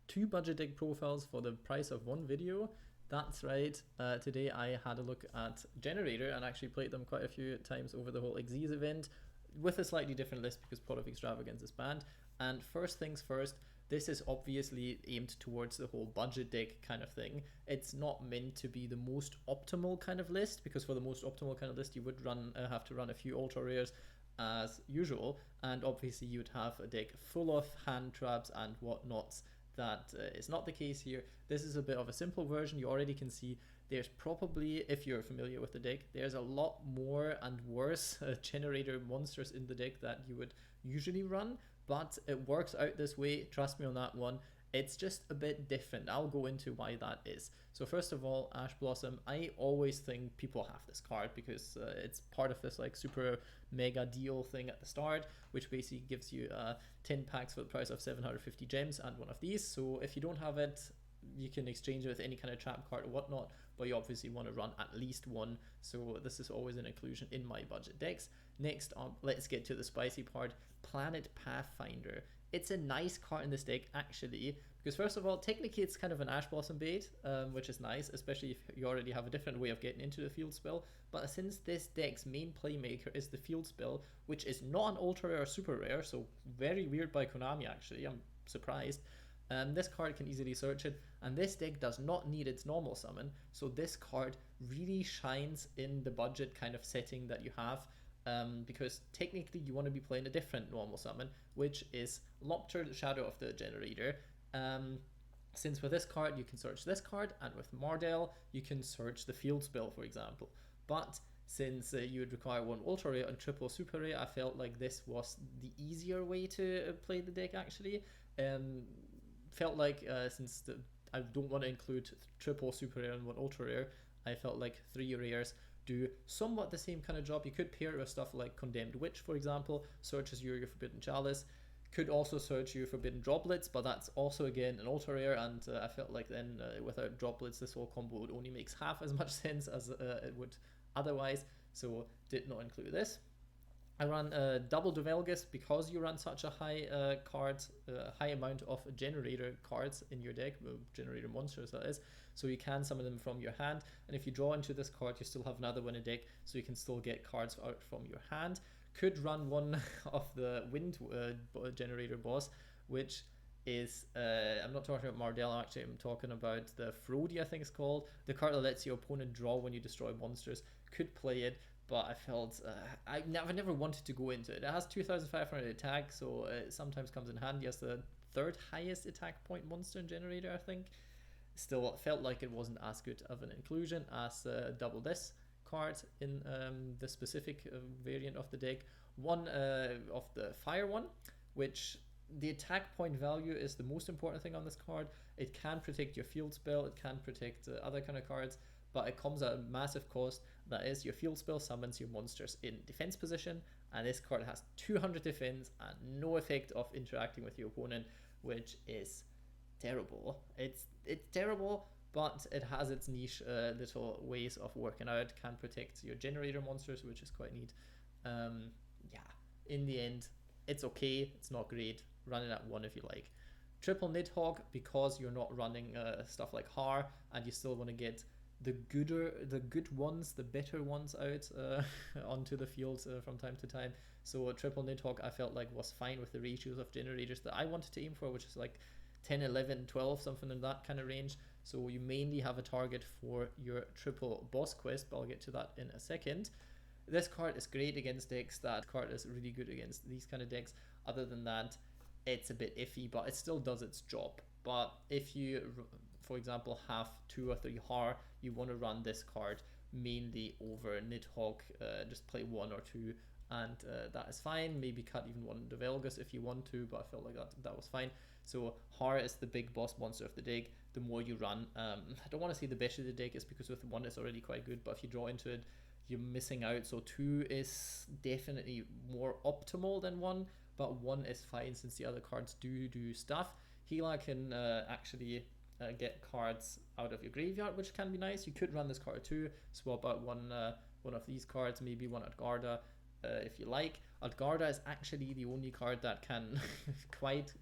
2 budget deck profiles for the price of 1 video. That's right, today I had a look at Generaider and actually played them quite a few times over the whole Xyz event with a slightly different list because Pot of Extravagance is banned. And first things first, this is obviously aimed towards the whole budget deck kind of thing. It's not meant to be the most optimal kind of list, because for the most optimal kind of list you would have to run a few ultra rares as usual, and obviously you would have a deck full of hand traps and whatnots. That is not the case here. This is a bit of a simple version. You already can see there's probably, if you're familiar with the deck, there's a lot more and worse Generaider monsters in the deck that you would usually run, but it works out this way, trust me on that one. It's just a bit different. I'll go into why that is. So first of all, Ash Blossom, I always think people have this card because it's part of this like super mega deal thing at the start, which basically gives you 10 packs for the price of 750 gems and one of these. So if you don't have it, you can exchange it with any kind of trap card or whatnot, but you obviously want to run at least one, so this is always an inclusion in my budget decks. Next up, let's get to the spicy part, Planet Pathfinder. It's a nice card in this deck actually, because first of all, technically it's kind of an Ash Blossom bait, which is nice, especially if you already have a different way of getting into the field spell. But since this deck's main playmaker is the field spell, which is not an ultra rare or super rare, so very weird by Konami actually, I'm surprised. This card can easily search it, and this deck does not need its normal summon, so this card really shines in the budget kind of setting that you have, because technically you want to be playing a different normal summon, which is Lopter, the Shadow of the Generaider. Since with this card you can search this card, and with Mardell you can search the field spell, for example. But since you would require one ultra rare and triple super rare, I felt like this was the easier way to play the deck actually. Felt like since I don't want to include triple super rare and one ultra rare, I felt like 3 rares do somewhat the same kind of job. You could pair it with stuff like Condemned Witch, for example, searches your Forbidden Chalice, could also search your Forbidden Droplets, but that's also again an ultra rare, and I felt like then without Droplets this whole combo would only makes half as much sense as it would otherwise, so did not include this. I ran double Duvelgus because you run such a high high amount of Generaider cards in your deck, Generaider monsters that is, so you can summon them from your hand, and if you draw into this card you still have another one in deck, so you can still get cards out from your hand. Could run one of the Wind Generaider boss, which is, I'm not talking about Mardell actually, I'm talking about the Frodi I think it's called, the card that lets your opponent draw when you destroy monsters. Could play it, but I felt I never wanted to go into it. It has 2,500 attack, so it sometimes comes in handy as the 3rd highest attack point monster in Generaider, I think. Still felt like it wasn't as good of an inclusion as double this card in the specific variant of the deck. One of the fire one, which the attack point value is the most important thing on this card. It can protect your field spell, it can protect other kind of cards, but it comes at a massive cost. That is, your field spell summons your monsters in defense position, and this card has 200 defense and no effect of interacting with your opponent, which is terrible. It's terrible, but it has its niche little ways of working out. Can protect your Generaider monsters, which is quite neat. Yeah, in the end, it's okay. It's not great. Run it at 1 if you like. Triple Nidhogg, because you're not running stuff like Har, and you still want to get the good ones, the better ones out onto the field from time to time. So triple Nidhogg I felt like was fine with the ratios of Generators that I wanted to aim for, which is like 10, 11, 12, something in that kind of range. So you mainly have a target for your triple boss quest, but I'll get to that in a second. This card is great against decks. That card is really good against these kind of decks. Other than that, it's a bit iffy, but it still does its job. But if you, for example, have 2 or 3 Har, you want to run this card mainly over Nidhogg. Just play 1 or 2, and that is fine. Maybe cut even one Duvelgus if you want to, but I felt like that was fine. So Har is the big boss monster of the deck. The more you run, I don't want to say the better the deck is, because with 1 it's already quite good, but if you draw into it, you're missing out. So 2 is definitely more optimal than 1, but 1 is fine since the other cards do stuff. Healer can actually get cards out of your graveyard, which can be nice. You could run this card too, swap out one of these cards, maybe one Adgarda if you like. Adgarda is actually the only card that can quite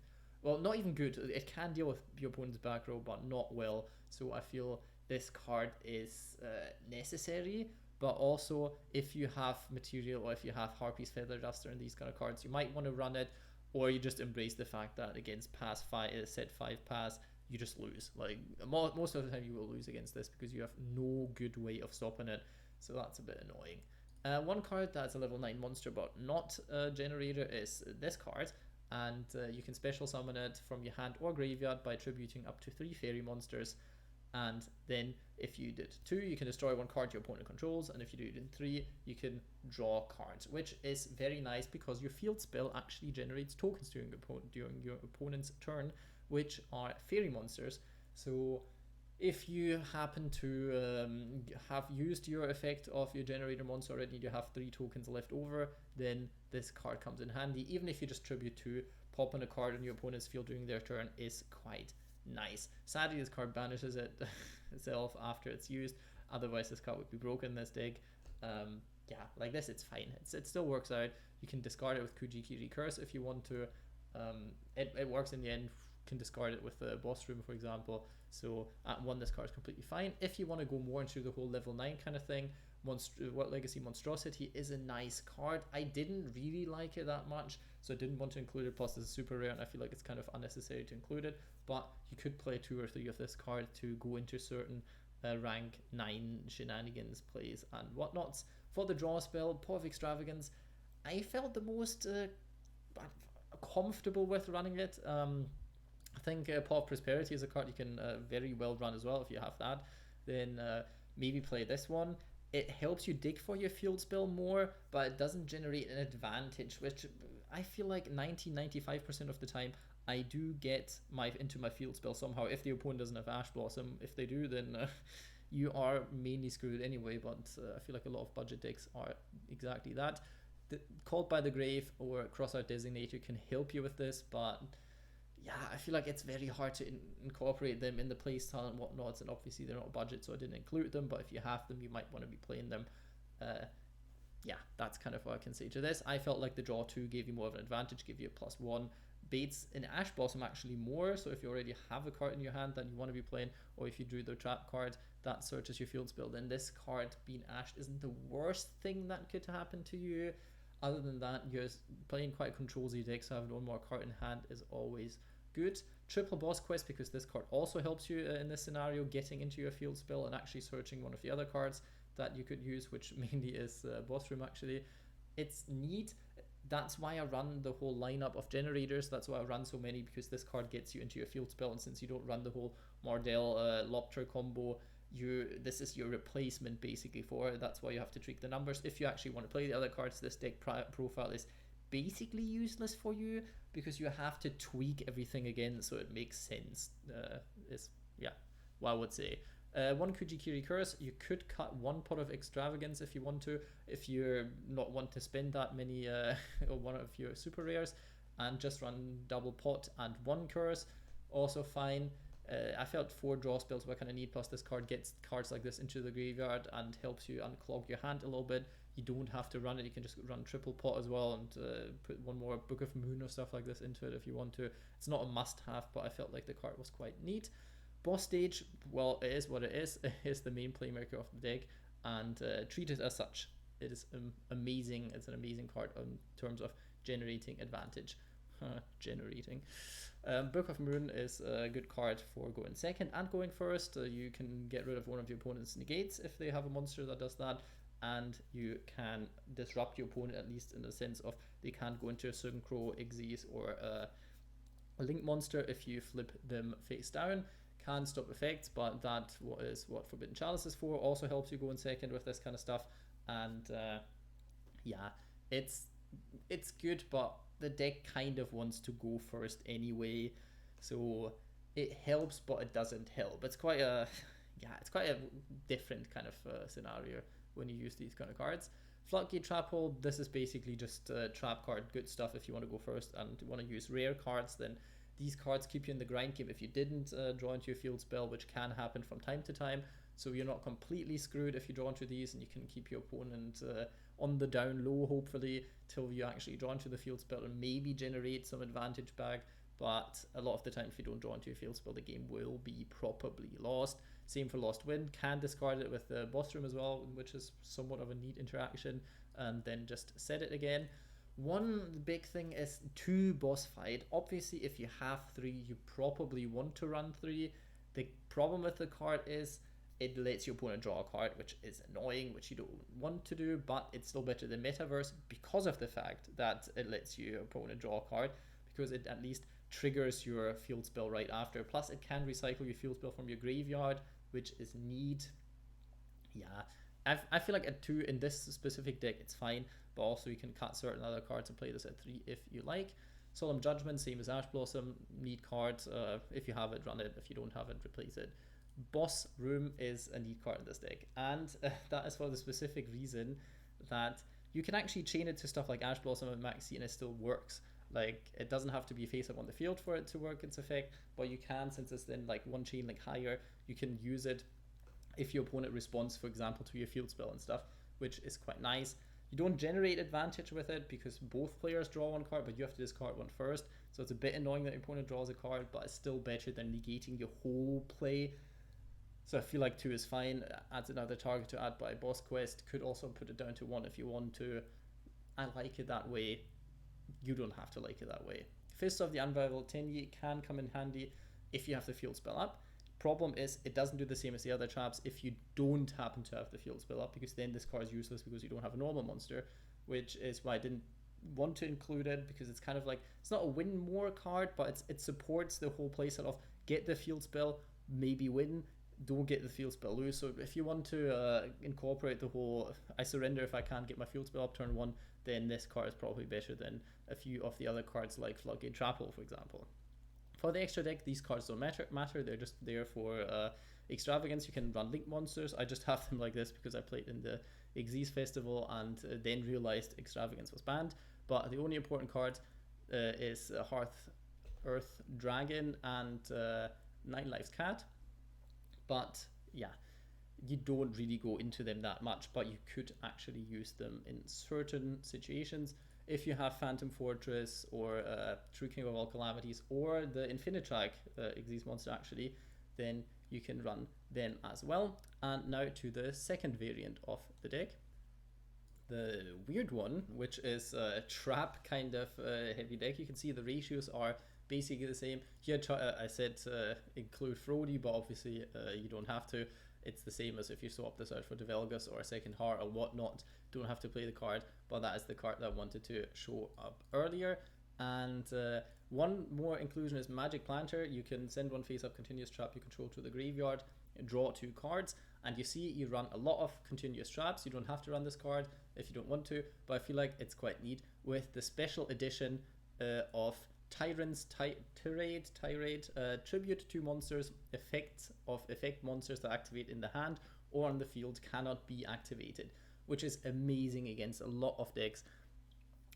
well, not even good. It can deal with your opponent's back row, but not well. So I feel this card is necessary. But also, if you have material or if you have Harpy's Feather Duster and these kind of cards, you might want to run it, or you just embrace the fact that against pass 5, set 5 pass, you just lose. Like most of the time, you will lose against this because you have no good way of stopping it. So that's a bit annoying. One card that's a level 9 monster but not a generator is this card, and you can special summon it from your hand or graveyard by tributing up to 3 fairy monsters. And then if you did 2, you can destroy 1 card your opponent controls, and if you do it in 3, you can draw cards, which is very nice because your field spell actually generates tokens during your opponent's turn, which are fairy monsters. So if you happen to have used your effect of your generator monster already, you have 3 tokens left over, then this card comes in handy. Even if you just tribute 2, popping a card on your opponent's field during their turn is quite nice. Sadly, this card banishes it itself after it's used. Otherwise, this card would be broken in this deck. Yeah, like this, it's fine. It still works out. You can discard it with Kujikiri Curse if you want to. It works in the end. You can discard it with the boss room, for example. So at 1, this card is completely fine. If you want to go more into the whole level 9 kind of thing, What Legacy Monstrosity is a nice card. I didn't really like it that much, so I didn't want to include it. Plus, it's a super rare, and I feel like it's kind of unnecessary to include it. But you could play 2 or 3 of this card to go into certain rank 9 shenanigans plays and whatnots. For the draw spell, Paw of Extravagance, I felt the most comfortable with running it. I think Paw of Prosperity is a card you can very well run as well. If you have that, then maybe play this one. It helps you dig for your field spell more, but it doesn't generate an advantage, which I feel like 90-95% of the time I do get into my field spell somehow. If the opponent doesn't have Ash Blossom, if they do, then you are mainly screwed anyway. But I feel like a lot of budget decks are exactly that. Called by the Grave or Crossout Designator can help you with this, but yeah, I feel like it's very hard to incorporate them in the playstyle and whatnot, and obviously they're not budget, so I didn't include them, but if you have them, you might want to be playing them. Yeah, that's kind of what I can say to this. I felt like the draw 2 gave you more of an advantage, give you a +1. Baits in Ash Blossom actually more, so if you already have a card in your hand that you want to be playing, or if you drew the trap card that searches your field spell, then this card being ashed isn't the worst thing that could happen to you. Other than that, you're playing quite a control-y deck, so having 1 more card in hand is always good. Triple Boss Quest, because this card also helps you in this scenario, getting into your field spell and actually searching one of the other cards that you could use, which mainly is Boss Room actually. It's neat. That's why I run the whole lineup of generators. That's why I run so many, because this card gets you into your field spell, and since you don't run the whole Mardell Lopter combo, this is your replacement basically for it. That's why you have to tweak the numbers. If you actually want to play the other cards, this deck profile is basically useless for you, because you have to tweak everything again so it makes sense. Is what I would say. 1 Kujikiri Curse, you could cut 1 Pot of Extravagance if you want to, if you're not want to spend that many or one of your super rares, and just run double pot and 1 curse, also fine. I felt 4 draw spells were kind of neat, plus this card gets cards like this into the graveyard and helps you unclog your hand a little bit. You don't have to run it, you can just run triple pot as well and put 1 more Book of Moon or stuff like this into it if you want to. It's not a must have, but I felt like the card was quite neat. Boss Stage, well, it is what it is. It is the main playmaker of the deck, and treat it as such. It is amazing. It's an amazing card in terms of generating advantage. Generating. Book of Moon is a good card for going second and going first. You can get rid of one of your opponent's negates if they have a monster that does that, and you can disrupt your opponent, at least in the sense of they can't go into a Synchro, Xyz, or a Link monster if you flip them face down. Can stop effects, but that is what Forbidden Chalice is for. Also helps you go in second with this kind of stuff, and yeah, it's good, but the deck kind of wants to go first anyway, so it helps, but it doesn't help. It's quite a different kind of scenario when you use these kind of cards. Floodgate Trap Hole, this is basically just a trap card, good stuff if you want to go first and want to use rare cards. Then these cards keep you in the grind game if you didn't draw into your field spell, which can happen from time to time. So you're not completely screwed if you draw into these, and you can keep your opponent on the down low, hopefully, till you actually draw into the field spell and maybe generate some advantage back. but a lot of the time if you don't draw into your field spell, the game will be probably lost. Same for Lost Wind, can discard it with the boss room as well, which is somewhat of a neat interaction, and then just set it again. One big thing is 2 boss fight. Obviously, if you have 3, you probably want to run 3. The problem with the card is it lets your opponent draw a card, which is annoying, which you don't want to do, but it's still better than Metaverse because of the fact that it lets your opponent draw a card, because it at least triggers your field spell right after. Plus, it can recycle your field spell from your graveyard, which is neat. Yeah, I feel like at 2 in this specific deck, it's fine, but also you can cut certain other cards and play this at 3 if you like. Solemn Judgment, same as Ash Blossom, neat card. If you have it, run it. If you don't have it, replace it. Boss Room is a neat card in this deck, and that is for the specific reason that you can actually chain it to stuff like Ash Blossom and Maxi, and it still works. Like, it doesn't have to be face up on the field for it to work its effect, but you can, since it's then like 1 chain link higher, you can use it if your opponent responds, for example, to your field spell and stuff, which is quite nice. You don't generate advantage with it because both players draw 1 card, but you have to discard 1 first, so it's a bit annoying that your opponent draws a card, but it's still better than negating your whole play. So I feel like 2 is fine. Adds another target to add by boss quest. Could also put it down to 1 if you want to. I like it that way. You don't have to like it that way. Fist of the Unrivaled Tenyi can come in handy if you have the field spell up. Problem is, it doesn't do the same as the other traps if you don't happen to have the field spell up, because then this card is useless because you don't have a normal monster, which is why I didn't want to include it, because it's kind of like, it's not a win more card, but it supports the whole playset of get the field spell, maybe win, don't get the field spell lose. So if you want to incorporate the whole I surrender if I can't get my field spell up turn 1, then this card is probably better than a few of the other cards like Floodgate Trapple, for example. For the extra deck, these cards don't matter. They're just there for extravagance. You can run Link monsters. I just have them like this because I played in the Xyz Festival and then realized extravagance was banned. But the only important card is Hearth Earth Dragon and 9 Lives Cat. But yeah, you don't really go into them that much, but you could actually use them in certain situations. If you have Phantom Fortress or True King of All Calamities or the Infinitrack Xyz monster actually, then you can run them as well. And now to the second variant of the deck, the weird one, which is a trap kind of heavy deck. You can see the ratios are basically the same. Here I said include Frody, but obviously you don't have to. It's the same as if you swap this out for Develgus or a second heart or whatnot. Don't have to play the card, but that is the card that I wanted to show up earlier. And one more inclusion is Magic Planter. You can send 1 face-up continuous trap you control to the graveyard, draw 2 cards, and you see you run a lot of continuous traps. You don't have to run this card if you don't want to, but I feel like it's quite neat with the special edition of Tyrant's Tirade, tribute to monsters, effects of effect monsters that activate in the hand or on the field cannot be activated, which is amazing against a lot of decks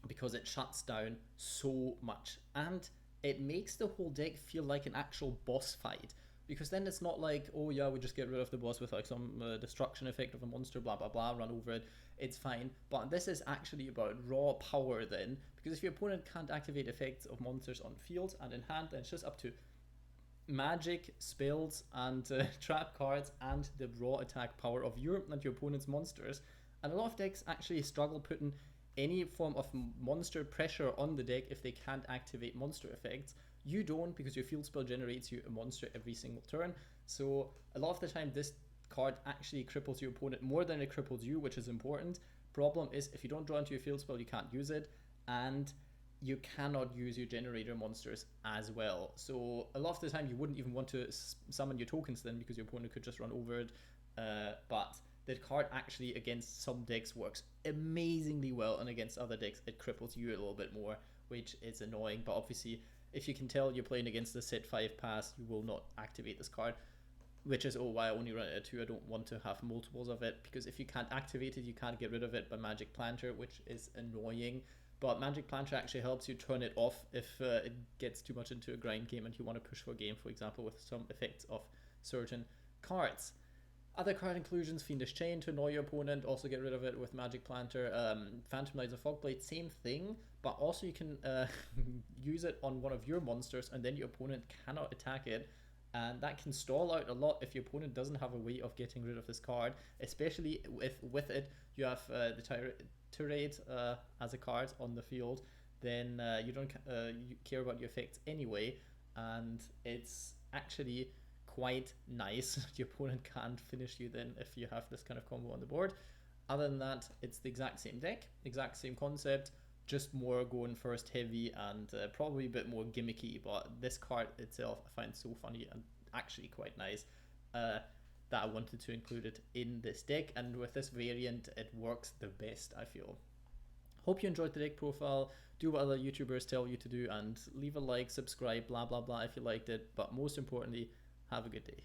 because it shuts down so much and it makes the whole deck feel like an actual boss fight, because then it's not like, oh yeah, we just get rid of the boss with like some destruction effect of a monster, blah blah blah, run over it, it's fine. But this is actually about raw power then, because if your opponent can't activate effects of monsters on field and in hand, then it's just up to magic, spells, and trap cards and the raw attack power of your and your opponent's monsters. And a lot of decks actually struggle putting any form of monster pressure on the deck if they can't activate monster effects. You don't, because your field spell generates you a monster every single turn. So a lot of the time this card actually cripples your opponent more than it cripples you, which is important. Problem is, if you don't draw into your field spell, you can't use it, and you cannot use your generator monsters as well. So a lot of the time you wouldn't even want to summon your tokens then, because your opponent could just run over it. But that card actually against some decks works amazingly well, and against other decks it cripples you a little bit more, which is annoying. But obviously, if you can tell you're playing against the set 5 pass, you will not activate this card, which is why I only run it at 2. I don't want to have multiples of it, because if you can't activate it, you can't get rid of it by Magic Planter, which is annoying. But Magic Planter actually helps you turn it off if it gets too much into a grind game and you want to push for a game, for example, with some effects of certain cards. Other card inclusions, Fiendish Chain to annoy your opponent, also get rid of it with Magic Planter. Phantom Knights of Fogblade, same thing, but also you can use it on one of your monsters, and then your opponent cannot attack it. And that can stall out a lot if your opponent doesn't have a way of getting rid of this card, especially if with it you have the Tirade as a card on the field. Then you don't you care about your effects anyway, and it's actually quite nice. Your opponent can't finish you then if you have this kind of combo on the board. Other than that, it's the exact same deck, exact same concept, just more going first heavy and probably a bit more gimmicky. But this card itself I find so funny and actually quite nice that I wanted to include it in this deck. And with this variant, it works the best, I feel. Hope you enjoyed the deck profile. Do what other YouTubers tell you to do and leave a like, subscribe, blah blah blah if you liked it. But most importantly, have a good day.